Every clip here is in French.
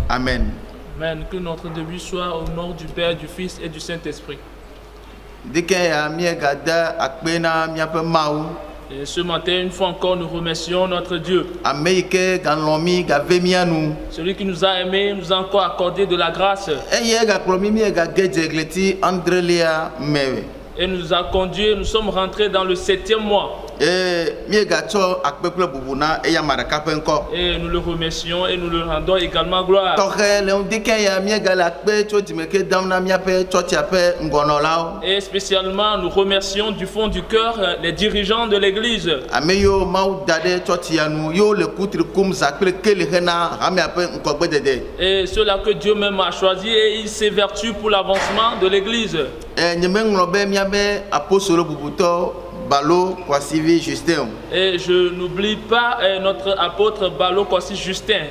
Amen. Amen. Que notre début soit au nom du Père, du Fils et du Saint-Esprit. Et ce matin, une fois encore, nous remercions notre Dieu. Celui qui nous a aimés, nous a encore accordé de la grâce. Et nous a conduits, nous sommes rentrés dans le 7e mois. Et nous le remercions et nous le rendons également gloire. Et spécialement, nous remercions du fond du cœur les dirigeants de l'église. Et ceux-là que Dieu même a choisi et il s'évertue pour l'avancement de l'église. Et je n'oublie pas notre apôtre Balo Kwasi Justin.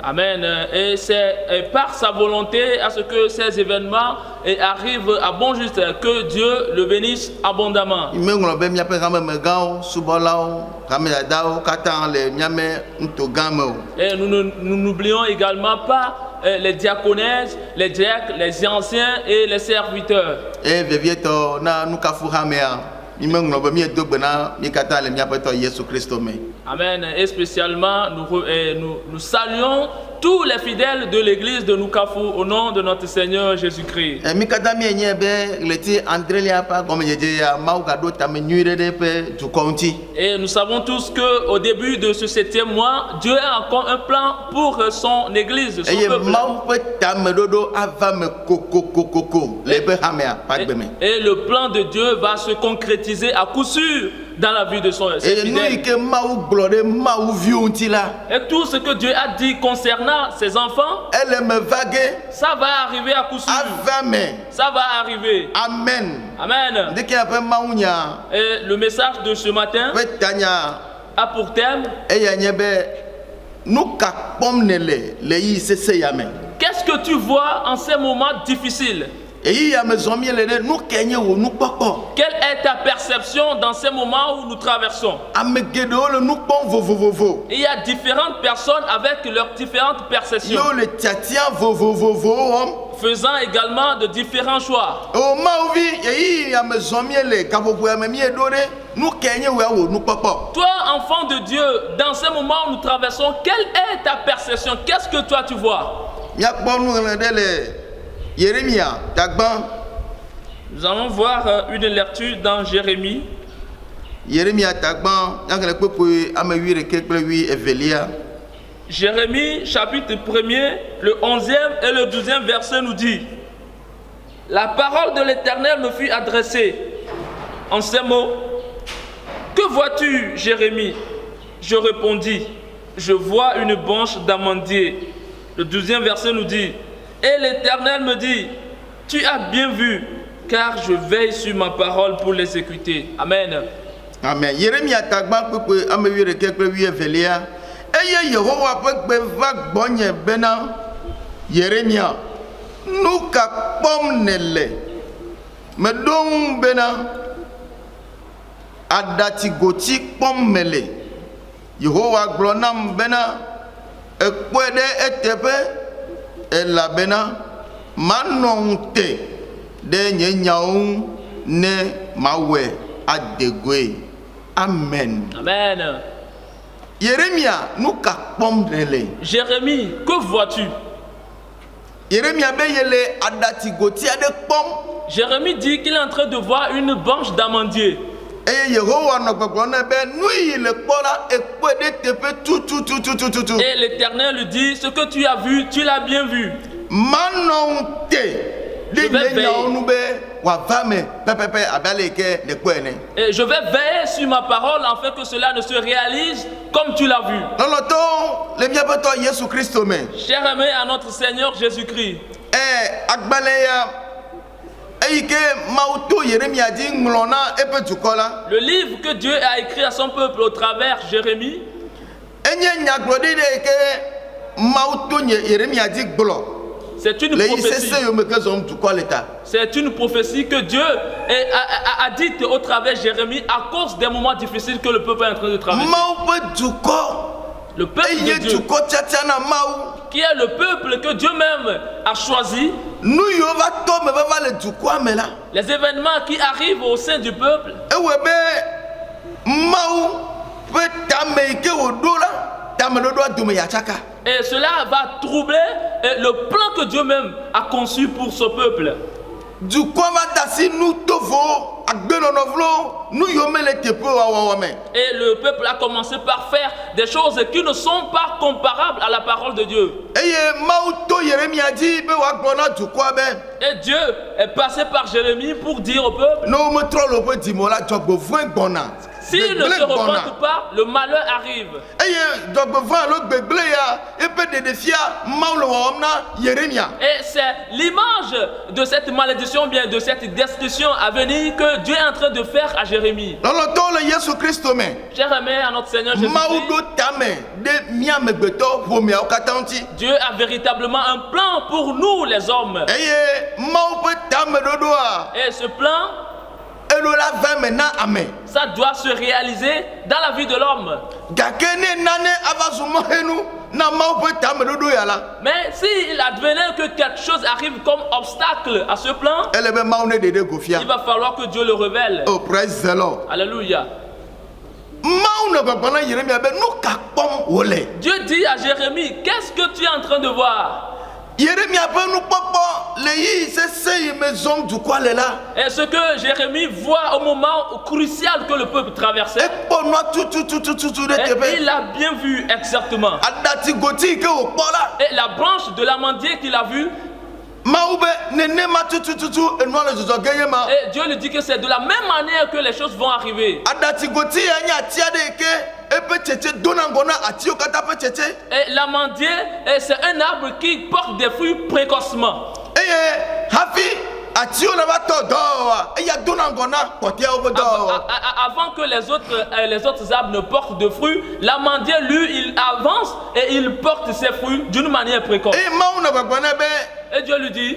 Amen. Et c'est par sa volonté à ce que ces événements arrivent à bon juste, que Dieu le bénisse abondamment. Et nous n'oublions également pas les diaconesses, les diacres, les anciens et les serviteurs. Amen. Et spécialement, nous saluons tous les fidèles de l'église de Nukafu au nom de notre Seigneur Jésus-Christ. Et nous savons tous qu'au début de ce 7e mois, Dieu a encore un plan pour son église, son peuple. Et le plan de Dieu va se concrétiser à coup sûr dans la vie de ses fidèles. Et tout ce que Dieu a dit concernant ses enfants, ça va arriver à coup sûr. Ça va arriver. Amen. Amen. Et le message de ce matin a pour thème: qu'est-ce que tu vois en ces moments difficiles? Quelle est ta perception dans ces moments où nous traversons? Il y a différentes personnes avec leurs différentes perceptions, faisant également de différents choix. Toi, enfant de Dieu, dans ces moments où nous traversons, quelle est ta perception? Qu'est-ce que toi tu vois? Nous allons voir une lecture dans Jérémie. Jérémie chapitre 1er, le 11e et le 12e verset nous dit: la parole de l'Éternel me fut adressée en ces mots. Que vois-tu, Jérémie? Je répondis: je vois une branche d'amandier. Le 12e verset nous dit: et l'Éternel me dit: tu as bien vu, car je veille sur ma parole pour l'exécuter. Amen. Amen. Yeremia nuka pom nele medong bena adati goti pom mele Yehowa glonam bena ekwede etepe elabena manonte de nyenyaun ne mawe adegwe. Amen. Amen. Yeremia nuka pom nele. Jérémie, que vois-tu? Jérémie dit qu'il est en train de voir une branche d'amandier. Et l'Éternel lui dit: ce que tu as vu, tu l'as bien vu. Et je vais veiller sur ma parole afin que cela ne se réalise comme tu l'as vu. Cher aimé à notre Seigneur Jésus-Christ. Le livre que Dieu a écrit à son peuple au travers Jérémie, C'est une le prophétie. yisese yo me ke zom du quoi l'état. C'est une prophétie que Dieu a dite au travers de Jérémie à cause des moments difficiles que le peuple est en train de traverser. Mau pe du quoi. Le peuple de Eye Dieu, du quoi tchatia na mau. qui est le peuple que Dieu même a choisi, Nous yo va to me va le du quoi mais là. les événements qui arrivent au sein du peuple, E we be mau pe tame ke odo la. Tame do do do me ya chaka. et cela va troubler le plan que Dieu même a conçu pour ce peuple. Du quoi va tasi nous tovo agbelonovlo nous yo me le tepo wa me. Et le peuple a commencé par faire des choses qui ne sont pas comparables à la parole de Dieu. Eye mau to Yeremia dit be wa gbona du quoi ben. Et Dieu est passé par Jérémie pour dire au peuple, No me trolo pe di mo la jogbo vin gbona. s'ils ne se repentent pas, le malheur arrive. Eye jogbo vin lo gbegble ya e pe de defia mau lo wa omna Yeremia. Et c'est l'image de cette malédiction, bien de cette destruction à venir que Dieu est en train de faire à Jérémie. Lolo to le Yesu Christo me. Cher aimé à notre Seigneur Jésus, Mau do tame de mia megbeto po mi o katanti. Dieu a véritablement un plan pour nous les hommes. Eye mau pe tame do a. Et ce plan, Elo la va maintenant amen. ça doit se réaliser dans la vie de l'homme. Gakene nane avazuma henu na mau pe tame do ya la. Mais s'il advenait que quelque chose arrive comme obstacle à ce plan, Ele be mau ne dede gofia. il va falloir que Dieu le révèle. Oh praise the Lord. Alléluia. Mau ne ba bana Yeremia be no ka pom wole. Dieu dit à Jérémie, qu'est-ce que tu es en train de voir? Yeremia be no popo le yi se sey maison du quoi le là. Et ce que Jérémie voit au moment crucial que le peuple E traversait, po no tout de et tebe. il a bien vu exactement. Adati goti ke o pola. Et la branche de l'amandier qu'il a vue, Mau be nene ma tout e no le zozo geye ma. et Dieu lui dit que c'est de la même manière que les choses vont arriver. Adati goti ya nya tia de ke e pe tete donangona ati o kata pe tete. Et l'amandier, c'est un arbre qui porte des fruits précocement. Eye hafi ati o na ba to do wa. E ya donangona potia o do. Avant que les autres arbres ne portent de fruits, l'amandier, lui, il avance et il porte ses fruits d'une manière précoce. E mau na ba bana be Et Dieu lui dit,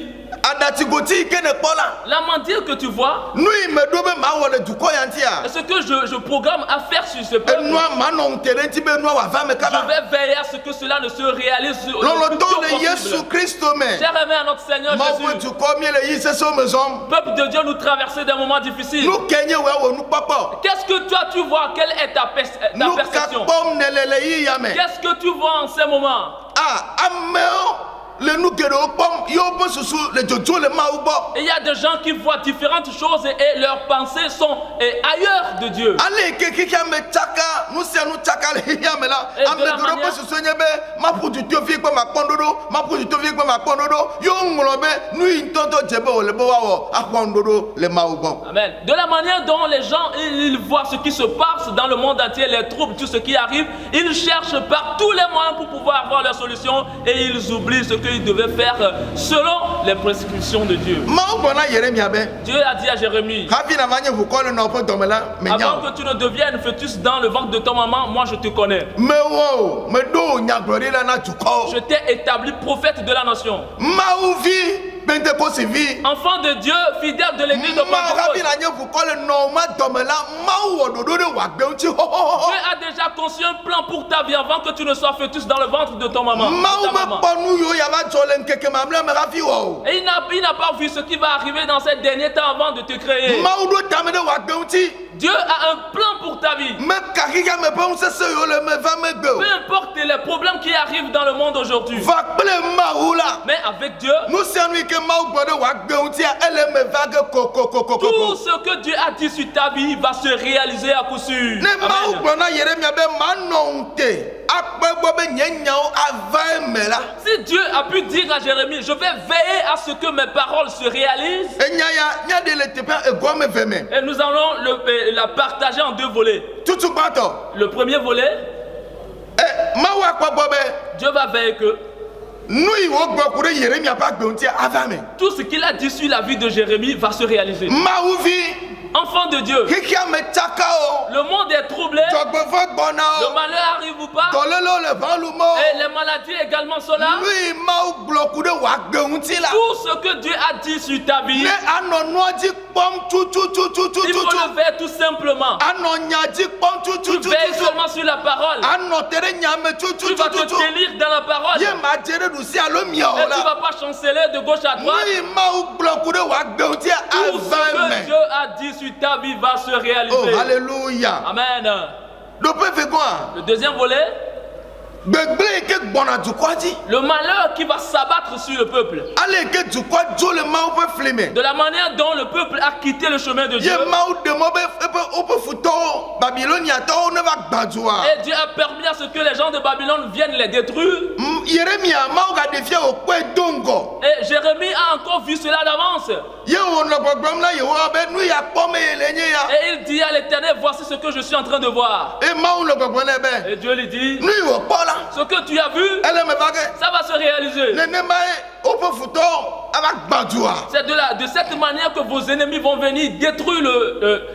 adati goti ke ne pola. l'amandier que tu vois, Nous me dobe ma wole du ko yantia. ce que je programme à faire sur ce E peuple, no ma no terenti be no wa va me je kaba. vais veiller à ce que cela ne se réalise le Lolo plus to tôt le Yesu possible. Christo me. Cher aimé à notre Seigneur Ma wo Jésus, du ko mi le yi se so maison. peuple de Dieu, nous traversons des moments difficiles. Nous kenye wa wo nous papa. Qu'est-ce que toi tu vois? Quelle est ta Nous ka perception? pom ne le yi ya me. Qu'est-ce que tu vois en ces moments? Ah, ameo le nous que le pom yo bo susu le jojo le ma ubo. Et il y a des gens qui voient différentes choses et leurs pensées sont ailleurs de Dieu. Ale ke ki me chaka, nous se nous chaka le ya me la. Et de Ame la do bo manière- susu nyebe, ma pour du tofie ko ma pondodo, ma pour du tofie ko ma pondodo. Yo ngolobe, nous intonto jebe o le bo wa wo, a pondodo le ma ubo. Amen. De la manière dont les gens ils voient ce qui se passe dans le monde entier, les troubles, tout ce qui arrive, ils cherchent par tous les moyens pour pouvoir avoir leur solution et ils oublient ce qu'ils devaient faire selon les prescriptions de Dieu. Ma ubo na Yeremia be. Dieu a dit à Jérémie, Havi na manye vous colle no po domela, me avant nya. que tu ne deviennes fœtus dans le ventre de ton maman, moi je te connais. Me wo, me do nya glori la na tuko. Je t'ai établi prophète de la nation. Ma uvi Pentecoste vi. Enfant de Dieu, fidèle de l'église de Ma rabi Pentecôte. na nye vous colle no ma domela, ma wo do de wa gbe unti ho ho ho. Dieu a déjà conçu un plan pour ta vie avant que tu ne sois fœtus dans le ventre de ton maman. Ma de ta ou me maman. ponu yo ya va jole nkeke ma mle me rafi wo. Et il n'a pas vu ce qui va arriver dans ces derniers temps avant de te créer. Ma ou do tame de wa gbe unti. Dieu a un plan pour ta vie. Me kakika me pe unse se yo le me va me gbe. Peu importe les problèmes qui arrivent dans le monde aujourd'hui. Va ple ma ou la. Mais avec Dieu, Nous c'est nous que ma ou de wa gbe unti elle me va ge tout ce que Dieu a dit sur ta vie va se réaliser à coup sûr. Ne ma ou Amen. na Yeremia be ma no nte. Akpegbo be nyanyao ava me la. Si Dieu a pu dire à Jérémie, je vais veiller à ce que mes paroles se réalisent, Enya ya nya de le tepe e go me veme. et nous allons la partager en deux volets. Tutu bato. Le premier volet, Ma wa akpegbo be Dieu va veiller que nous y wo gbo kure Yeremia pa gbe unti ava me. tout ce qu'il a dit sur la vie de Jérémie va se réaliser. Ma ou vi enfant de Dieu, Hikia me tsaka o. le monde est troublé, Dzɔgbevɔ gbɔna le o. malheur arrive ou pas, Dɔléle le vent lumɔ. et les maladies également sont là. Lui Mawu gblɔ ku ɖe wòa gbe ŋuti la. Tout ce que Dieu a dit sur ta vie, Ne anɔ nua dzi kpɔm il faut tututututututu. le faire tout simplement. Anɔ nya dzi kpɔm Tu veilles tututututu. seulement sur la parole. Anɔ te ɖe nya me Tu vas te tututututu. délire dans la parole. Ye ma dze ɖe ɖusi alo mia Et o tu ne la. vas pas chanceler de gauche à droite. Lui Mawu gblɔ ku ɖe wòa gbe ŋuti Tout ce ava que me. Dieu a dit sur ta vie va se Oh réaliser. alléluia. Amen. Ɖoƒe ve gɔa. Le deuxième volet, Gbegble yi ke gbɔna dukɔa dzi. le malheur qui va s'abattre sur le peuple. Ale yi ke dukɔa dzo le Mawu ƒe fli me. De la manière dont le peuple a quitté le chemin de Dieu. Ye Mawu ɖe mɔ be woƒe futɔwo Babiloniatɔwo ne va gbã dua. Et Dieu a permis à ce que les gens de Babylone viennent les détruire. Yeremia Mawu gaɖe fia wòkpɔe do ŋgɔ. Et Jérémie a encore vu cela d'avance. Ye wònɔ gbɔgblɔm na Yehowa be nu ya kpɔm ye le nye ya. Et il dit à l'Éternel, voici ce que je suis en train de voir. E Mawu le gbɔgblɔm nɛ be Et Dieu lui dit, nu yi wòkpɔ la ce que tu as vu, ele me va ke ça va se réaliser. nenema ye woƒe futɔwo ava gbã dua. C'est de cette manière que vos ennemis vont venir détruire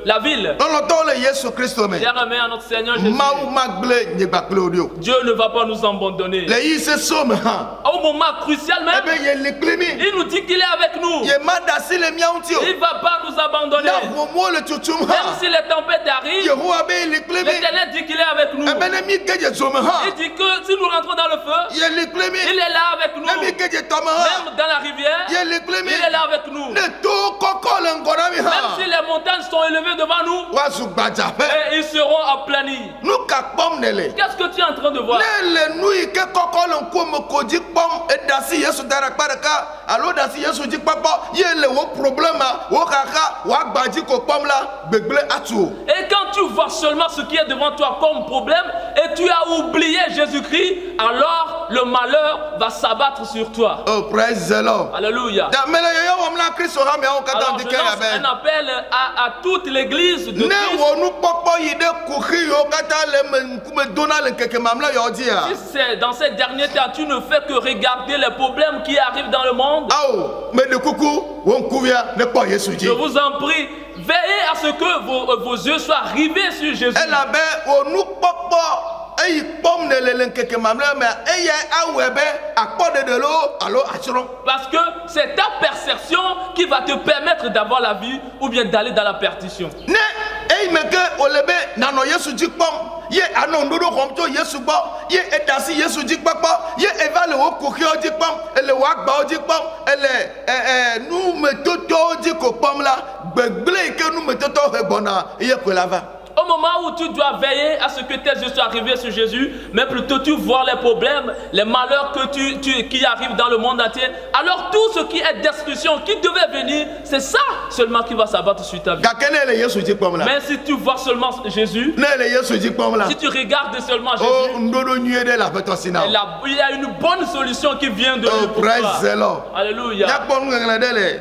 la ville. Lɔlɔtɔwo le Yesu Kristo me. Cher aimé à notre Seigneur Jésus, Mawu magble nyegba kple wo ɖi o. Dieu ne va pas nous abandonner. Le yi seso me hã. Au moment crucial même, Ebe ye li kpli mi. il nous dit qu'il est avec nous. Ye ma ɖe asi le mía ŋuti o. Il ne va pas nous abandonner. Ya homowo le tutum Même hã. si les tempêtes arrivent, Yehowa be ye li kpli mi. l'Éternel dit qu'il est avec nous. Ebe ne mi ge dze zo me hã. Il dit que si nous rentrons dans le feu, Ye li kpli mi. il est là avec nous. Ne mi ge dze tɔ me hã. Même dans la rivière, Ye li kpli mi. il est là avec nous. Ne to kɔkɔ le ŋgɔ na mi Même si hã. les montagnes sont élevées devant nous, Woazu gbadzaƒe. et ils seront aplanis. Nu ka kpɔm ne le. Qu'est-ce que tu es en train de voir? Ne le nu yi ke kɔkɔ le ŋkume ko dzi kpɔm eɖe asi Yesu da ɖe akpa ɖeka alo ɖe asi Yesu dzi kpɔkpɔ ye le wo problema wo xaxa wo agbadzi ko kpɔm la gbegble atu o. Et quand tu vois seulement ce qui est devant toi comme problème et tu as oublié Jésus-Christ, alors le malheur va s'abattre sur toi. Oh praise the Lord. Alléluia. Da mele yeye wɔm na Kristo hã miawo katã Alors di je ke lance un yabe. appel à toute l'église de Ne Christ. wò nukpɔkpɔ yi ɖe kuxi yiwo katã le me ŋkume dona le nkeke mamlɛ yawo dzia. Si c'est dans ces derniers temps, tu ne fais que regarder les problèmes qui arrivent dans le monde, Awo me ɖe kuku wo ŋkuvia ne kpɔ Yesu je dzi. vous en prie, veillez à ce que vos yeux soient rivés sur Jésus. Elabe wo nukpɔkpɔ eyi kpɔm ne le nkeke mamlɛ me eya awɔe be akpɔɖeɖe lo alo atsrɔ̃. Parce que c'est ta perception qui va te permettre d'avoir la vie ou bien d'aller dans la perdition. Ne eyi me ke wòle be nanɔ Yesu dzi kpɔm ye anɔ ŋuɖoɖo xɔm tso Yesu gbɔ ye eɖe asi Yesu dzi kpɔkpɔ ye eva le wo kuxiwo dzi kpɔm ele wo agbawo dzi kpɔm ele numetotowo dzi ko kpɔm la gbegble yi ke numetotowo he gbɔna ye koe la va. Au moment où tu dois veiller à ce que tes yeux soient rivés sur Jésus, mais plutôt tu vois les problèmes, les malheurs qui arrivent dans le monde entier, alors tout ce qui est destruction, qui devait venir, c'est ça seulement qui va s'abattre sur ta vie. Gake ne ele Yesu dzi kpɔm la. Mais si tu vois seulement Jésus, Ne ele Yesu dzi kpɔm la. si tu regardes seulement O Jésus, ŋuɖoɖo nyuie ɖe le aƒetɔ si na wo. il y a une bonne solution qui vient de Oh lui pour praise toi. the Lord. Alléluia. Nyakpɔ nuŋeŋle ɖe le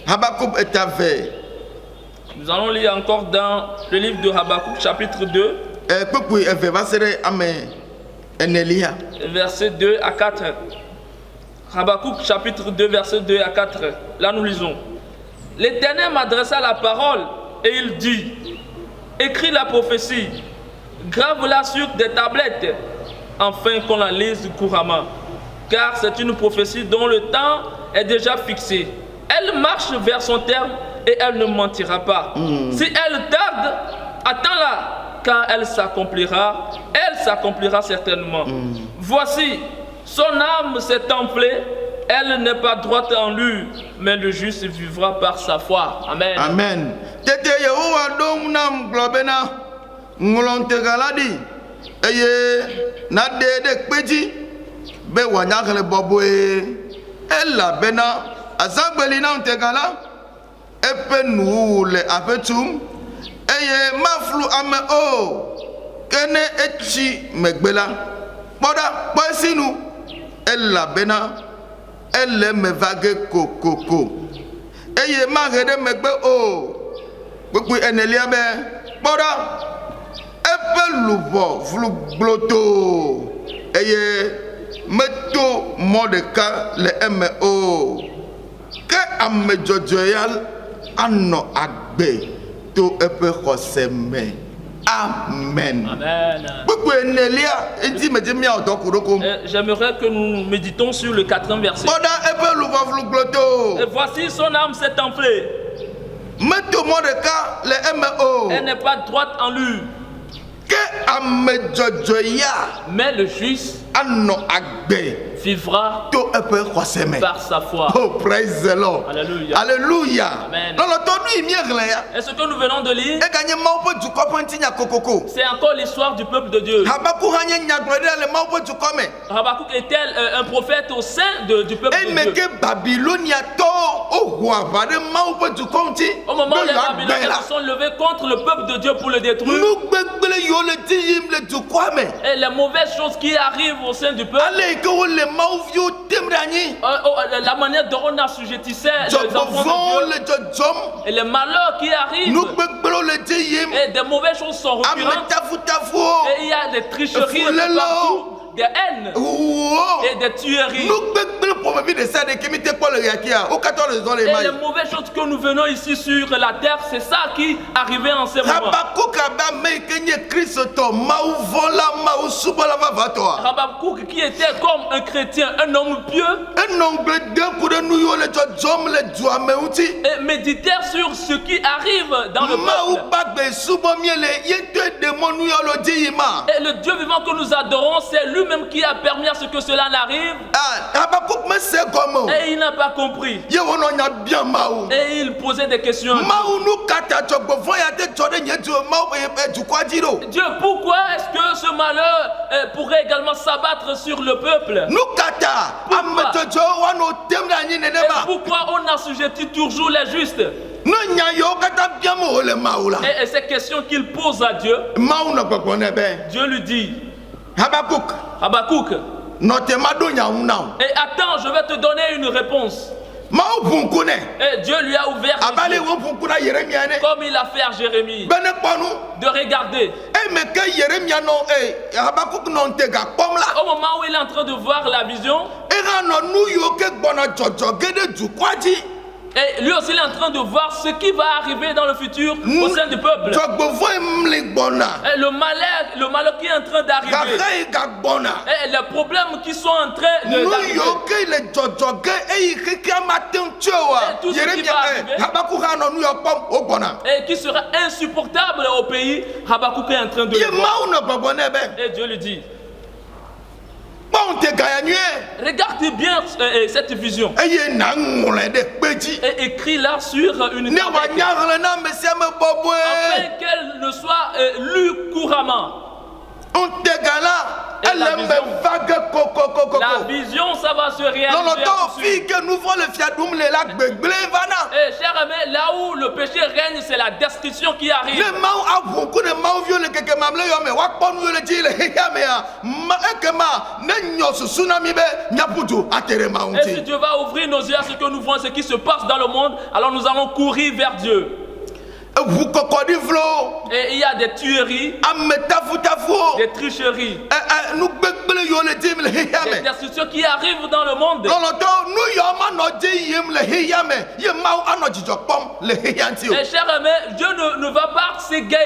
Habakuk eta ve. Nous allons lire encore dans le livre de Habakkuk, chapitre 2, Kpekpui eve va se ɖe ame enelia. versets 2 à 4. Habakkuk, chapitre 2, versets 2 à 4. Là, nous lisons. L'Éternel m'adressa la parole et il dit, écris la prophétie, grave-la sur des tablettes, afin qu'on la lise couramment. Car c'est une prophétie dont le temps est déjà fixé. Elle marche vers son terme et elle ne mentira pas. Si elle tarde, attends-la, car elle s'accomplira certainement. Voici, son âme s'est enflée, elle n'est pas droite en lui, mais le juste vivra par sa foi. Amen. Amen. Tete Yehowa ɖo ŋu nam gblɔ bena ŋlɔ ŋutega la ɖi eye naɖe ɖe kpe dzi be wòanya xlẽ bɔbɔe elabena azagbeli na ŋutega la eƒe nuwuwu le aƒe tum eye maflu ame o ke ne etsi megbe la kpɔ ɖa kpɔ esinu elabena ele me va ge kokoko eye mahe ɖe megbe o. Kpekpe enelia be kpɔ ɖa eƒe luʋɔ vlu gbloto eye meto mɔ ɖeka le eme o. Ke ame dzɔdzɔe ya anɔ agbe to epe xɔseme. Amen. Amen. Beaucoup Nelia et dit me dit mia otokuroko. J'aimerais que nous méditons sur le 4e verset. Boda epe luvavlu gloto. Et voici son âme s'est enflée. Mettez moi de cas les MO. Elle n'est pas droite en lui. Que amejojoya. Mais le juste Anno agbe. vivra To epe xɔseme. par sa foi. Oh, praise the Lord. Alléluia. Alléluia. Amen. Dans le temps, nous, il Et ce que nous venons de lire, et gagné maupe du copentigna cococo. c'est encore l'histoire du peuple de Dieu. Habakou hanya nyaglode le maupe du come. Habakkuk était un prophète au sein du peuple Et de mais Dieu. que Babylonia to au roi va de maupe du conti. Au moment où les Babyloniens se sont levés contre le peuple de Dieu pour le détruire, Nous begbele yo le tiyim le du kwame. et les mauvaises choses qui arrivent au sein du peuple, Allez que le mauvio temrani. la manière dont on assujettissait les enfants Jobovon de Dieu, le jom. et les malheurs qui arrivent, Nous begbele le tiyim. et des mauvaises choses sont récurrentes, Ametafu tafu. et il y a des tricheries de Foulelo. partout, des haines Oh. et des tueries. Nous begbele pour me de ça de qui m'était pas le yakia. Au 14 dans les Et les mailles. mauvaises choses que nous venons ici sur la terre, c'est ça qui arrivait en ces moments. Habakkuk aba me kenye Christo mau vola mau subola va toi. Habakkuk qui était comme un chrétien, un homme pieux, Un ongle de coup de nous yo le jom le doa meuti. et méditait sur ce qui arrive dans le Mau peuple. bagbe subomiele yete démon nous yo le dima. Et le Dieu vivant que nous adorons, c'est lui-même qui a permis à ce que cela n'arrive. Ah, Habakkuk me c'est comment? Et il n'a pas compris. Ye wono nya bien mau. Et il posait des questions. Mau nous kata chokbo voya te chode nye tu mau e tu kwa diro. Dieu, pourquoi est-ce que ce malheur pourrait également s'abattre sur le peuple? Nous kata Pourquoi? ametojo wano temra ni Et nenema. pourquoi on assujettit toujours les justes? No nya yo kata bien mo le mau la. Et ces questions qu'il pose à Dieu, Mau na kwa nebe. Dieu lui dit, Habakkuk. Habakkuk, Notema do nya unao. et attends, je vais te donner une réponse. Mau bunkune. Et Dieu lui a ouvert les Abale yeux, wo bunkuna Yeremia ne. comme il a fait à Jérémie, Bene ponu. de regarder. E me ke Yeremia no Habakkuk non te ga pom la. Au moment où il est en train de voir la vision, E ga no nu yo ke gbona jojo gede du kwaji. et lui aussi il est en train de voir ce qui va arriver dans le futur au sein du peuple. Jogbo vo mli gbona. Et le malheur qui est en train Ga d'arriver. rei ga gbona. Et les problèmes qui sont en train Nu d'arriver. yo ke le jojo ge e ke ke matin tchoa. Et tout ce qui Yeremia va arriver. Habakkuk ha no nu yo pom o gbona. Et qui sera insupportable au pays, Habakkuk est en train de Ye le voir. mau no babone be. Et Dieu lui dit, Bon te ga ya nue. regarde bien cette vision E ye na ngole de peji. et écris-la sur une Ne wa tablette, nyagle na mesia me boboe. afin qu'elle ne soit lue couramment. On te gala. Et Elle la me vision. vague coco. La vision, ça va se réaliser. Non, non, à ton coup sûr. fille que nous voyons le fiadoum, les lacs beglé, vana. Et cher ami, là où le péché règne, c'est la destruction qui arrive. Le mau a beaucoup de mau vieux, le keke mamle yo, mais wak pon yo le dit, le heya mea. Ma ekema, ne nyo su tsunami be, nyaputu, atere Et si maunti. Dieu va ouvrir nos yeux à ce que nous voyons, ce qui se passe dans le monde, alors nous allons courir vers Dieu. Vous cocody vlo, Et il y a des tueries, ametafu tafu. des tricheries, Nous beglé yo le dit, le heya des me. destructions qui arrivent dans le monde. Non, non, ton, nous yo ma no di yim le heya me. Ye mau ano jijo pom, le heya nti yo. Et cher ami, Dieu ne va pas s'égayer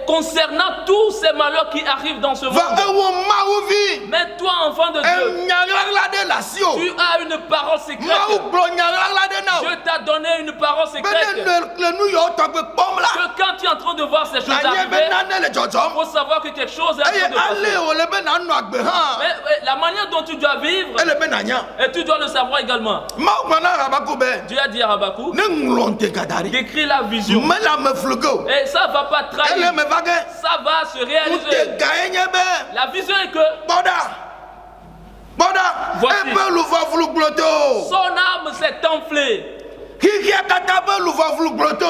concernant tous ces malheurs qui arrivent dans ce monde. Va ewo mau vi. Mais toi, enfant de Dieu, Nyagla de la sio. tu as une parole Mau secrète. blo nyagla de na. Dieu t'a donné une parole secrète. Le nous yo tagbe pom la. Que quand tu es en train de voir ces choses Na nye be arriver, nane le jojom. il faut savoir que quelque chose est en Eye train de passer. ale o le be na no agbe ha. Mais la manière dont tu dois vivre, Ele be na nya. et tu dois le savoir également. Mau bana Habakkuk be. Dieu a dit à Habakkuk, Ne nglonte kadari. d'écrire la vision. Me la me flugo. Et ça va pas Ele trahir. me vage. Ça va se réaliser. Ute gaenye be. La vision est que Boda. Voici. Ebe luva vlu gloto. son âme s'est enflée. Hikia kata be luva vlu gloto.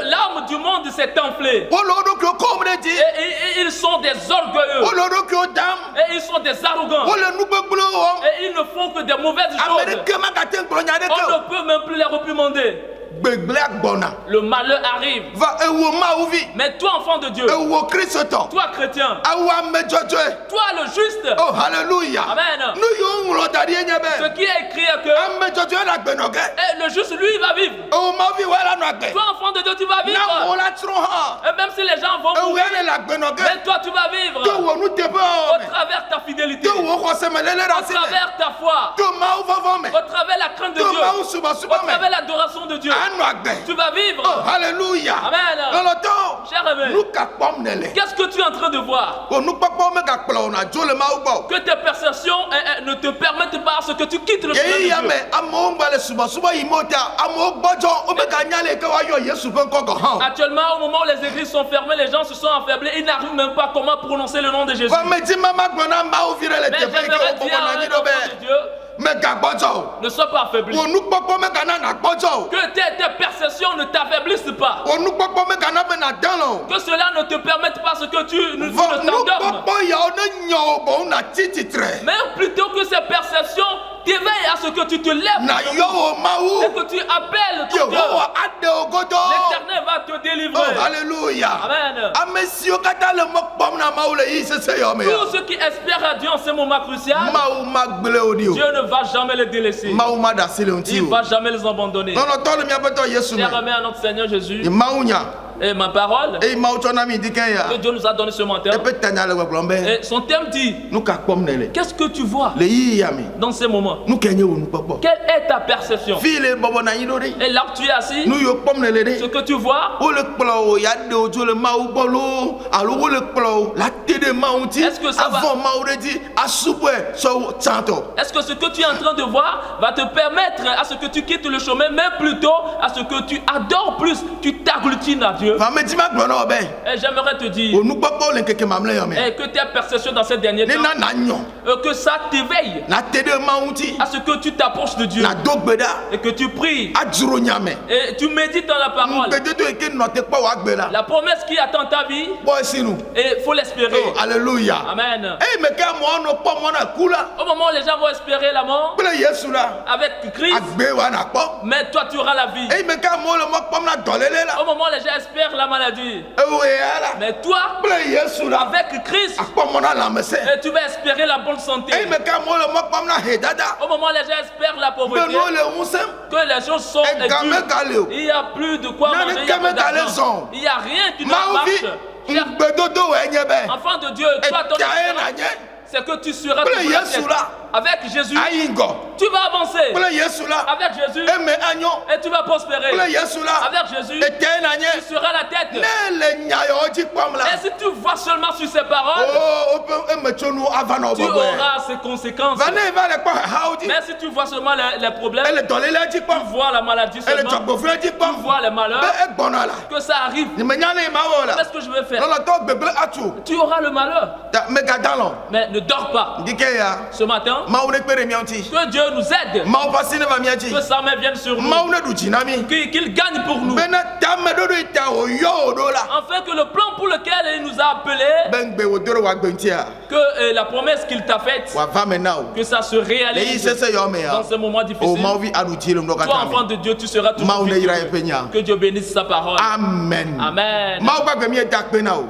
L'âme du monde s'est enflée. Olodo kyo komre di. Et ils sont des orgueilleux. Olodo kyo dam. Et ils sont des arrogants. Ole nugbe glo o. Et ils ne font que des mauvaises choses. Amerike ma gaten glonya de On ko. ne peut même plus les réprimander. gbegble agbɔna. le malheur arrive. Va ewo mawu vi. Mais toi, enfant de Dieu, Ewo kristotɔ. toi, chrétien, Awo ame dzɔdzɔe. toi, le juste, Oh hallelujah. Amen. Nu yiwo ŋlɔ da ɖi ye nye ce be. qui est écrit est que Ame dzɔdzɔe le agbenɔge. le juste, lui, il va vivre. Ewo mawu vi wa la nɔ agbe. Toi, enfant de Dieu, tu vas Na mo vivre. la trɔ hã. Et même si les gens vont Ewo mourir, ya le agbenɔge. mais toi, tu vas vivre. To wo nu teƒe Au me. travers ta fidélité, To wo xɔsemelele ɖe au asi me. travers ta foi, To mawu vɔvɔ me. au travers la crainte de To Dieu, mawu au subɔsubɔ me. travers l'adoration de Dieu, Anɔ agbe. tu vas vivre. Oh hallelujah. Amen. Lɔlɔtɔ. Cher aimé, Nu ka kpɔm ne le. qu'est-ce que tu es en train de voir? O nukpɔkpɔ me gakplɔ wo na dzo le mawu gbɔ. Que tes perceptions ne te permettent pas à ce que tu quittes le chemin Yeyi ya de me Dieu. amewo ŋgba le subɔsubɔ yi mo ta amewo gbɔdzɔ wo be ganya le ke woayɔ Yesu ƒe ŋkɔ gɔ hã. Actuellement, au moment où les églises sont fermées, les gens se sont affaiblis, ils n'arrivent même pas comment prononcer le nom de Jésus. Va me di mama gblɔ na mawu vi ɖe le Mais teƒe yi ke j'aimerais wo dire bɔbɔ nɔ à anyi un ɖo enfant de be Dieu, megagbɔdzɔ o. ne sois pas affaibli. Wo nukpɔkpɔ megana nagbɔdzɔ o. Que tes perceptions ne t'affaiblissent pas. Wo nukpɔkpɔ megana be nadã lɔ o. Que cela ne te permette pas ce que tu ne Va t'endormes. nukpɔkpɔ yawo ne nyɔ o boŋ nati tsitre. Mais plutôt que ces perceptions t'éveillent à ce que tu te lèves Na yɔ wo et mawu. que tu appelles ton Dieu. Yehowa aɖe wo godo. L'Éternel va te Oh délivrer. hallelujah. Amen. Ame siwo katã le mɔ kpɔm na mawu le yi sese yɔ me ya. Tous ceux qui espèrent à Dieu en ce moment crucial, Mawu ma gble wo ɖi o. Dieu ne va jamais les délaisser. Mawu ma ɖe asi le ŋuti Il ne o. va jamais les abandonner. Lɔlɔtɔ le miaƒe tɔ Yesu Cher me. aimé à notre Seigneur Jésus, Ye mawu nya. et ma parole Eye mawu tsɔ na mi di ke ya. que Dieu nous a donné ce matin, Eƒe tanya le gbɔgblɔm be et son thème dit, nu ka kpɔm ne le. qu'est-ce que tu vois Le yiyi ya me. dans ces moments? Nu ke nye wo nukpɔkpɔ. Quelle est ta perception? Fi le bɔbɔ na anyi ɖo ɖe. Et là où tu es assis, Nu yiwo kpɔm ne le ce ɖe. que tu vois, Wo le kplɔ wo ya ɖe wo dzo le mawu gbɔ loo alo wo le kplɔ wo la te ɖe mawu ŋuti. Est-ce que ça va- Avɔ mawu ɖe dzi asubɔe sɔ tsãtɔ. est-ce que ce que tu es en train de voir va te permettre à ce que tu quittes le chemin, mais plutôt à ce que tu adores plus, tu t'agglutines à Dieu? Va me di ma gblɔ na wo be. Et j'aimerais te dire Wo nukpɔkpɔ le nkeke mamlɛ yɔ me. que tes perceptions dans ces derniers Ne temps, na nyɔ. que ça t'éveille Na te ɖe mawu ŋuti. à ce que tu t'approches de Dieu Na do gbe ɖa. et que tu pries Adzro nya me. et tu médites dans la parole. Ŋgbedodo yi ke nɔ te kpɔ wo agbe la. La promesse qui attend ta vie, Bɔ esi nu. et il faut l'espérer. Oh hallelujah. Amen. Eyi me ke amewo nɔ kpɔ mɔ na ku la. Au moment où les gens vont espérer la mort Kple Yesu la. avec Christ, Agbe wa na kpɔ. mais toi tu auras la vie. Eyi me ke amewo le mɔ kpɔm na dɔléle la. Au moment où les gens espèrent la maladie, Ewo ya la. mais toi, Kple Yesu la. avec Christ, Akpɔ mɔ na lãmesẽ. et tu vas espérer la bonne santé. Eyi me ke amewo le mɔ kpɔm na hedada. Au moment où les gens espèrent la Be pauvreté, nuwo le ŋusẽm. que les choses sont Ega dures. mega le o. Il n'y a plus de quoi Nani manger, il y a keme plus gale d'argent. zɔn. Il n'y a rien qui ne Mawu vi. marche. Cher Ŋgbedodo wɔ nye be. enfant de Dieu, toi ton Etsia ye na espérance, nye. c'est que tu seras Kple toujours la Yesu tête. la. Avec Jésus, Ayi ŋgɔ. tu vas avancer. Kple Yesu la. Avec Jésus, Eme anyɔ. et tu vas prospérer. Kple Yesu la. Avec Jésus, Etsia ye na tu nye. seras la tête. Ne le nya yawo dzi kpɔm la. Et si tu vois seulement sur ces paroles, Oh, woƒe emetsonu ava nɔ tu bɔbɔe. auras ses conséquences. Va ne va le kpɔ hahawo dzi. Mais si tu vois seulement les problèmes, Ele dɔléle dzi tu kpɔm. vois la maladie Ele seulement, dzɔgbevlẽ dzi tu kpɔm. vois les malheurs, Be egbɔna la. que ça arrive. Nye me nya ne ma wɔ la. Qu'est-ce que je vais faire? Lɔlɔtɔ gbegble atu. Tu auras le malheur. Ta megadan lɔ. Mais ne dors pas. Dike ya. Ce matin, Mawu ne kpe ɖe mía ŋuti. que Dieu nous aide, Mawu ƒe asi ne va mía dzi. que sa main vienne sur nous, Mawu ne ɖu dzi na mí. qu'il gagne pour nous, Bena tameɖoɖo yi ta wòyɔ wò ɖo la. afin que le plan pour lequel il nous a appelés, Be ŋgbe wòdo ɖe wò agbe ŋutia. que la promesse qu'il t'a faite, Wòava me na o. que ça se Le yi réalise sese yɔ me ya. dans ces moments O difficiles. Mawu vi aɖu dzi le ŋdɔ Toi, katã enfant me. de Dieu, tu seras toujours Mawu ne yra victorieux. yeƒe nya. Que Dieu bénisse sa parole. Amen. Amen. Mawu ƒe agbe mi da kpe na o.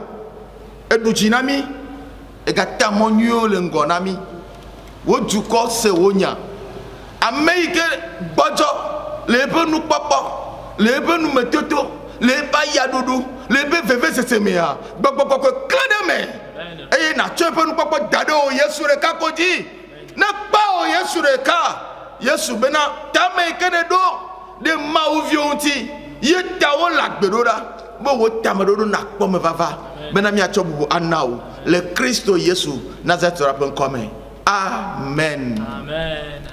Eɖu dzi na mí. Egata mɔ nyuiwo le ŋgɔ na mí. Wo dukɔ se wo nya. Ame yi ke gbɔdzɔ le eƒe nukpɔkpɔ, le eƒe numetoto, le eƒe ayaɖoɖo, le eƒe vevesese mea, gbɔgbɔ kɔkɔe klẽ ɖe me. Amen. Eye nàtsɔ eƒe nukpɔkpɔ da ɖe o Yesu ɖeka ko dzi. Ne kpa o Yesu ɖeka, Yesu bena tame yi ke ɖe ɖo ɖe Mawu viwo ŋuti, ye ta wo le agbe ɖo ɖa, be wo tameɖoɖo nakpɔ me vava, bena miatsɔ bubu ana o le Kristo Yesu Nazaretɔ ƒe ŋkɔ me. Amen. Amen.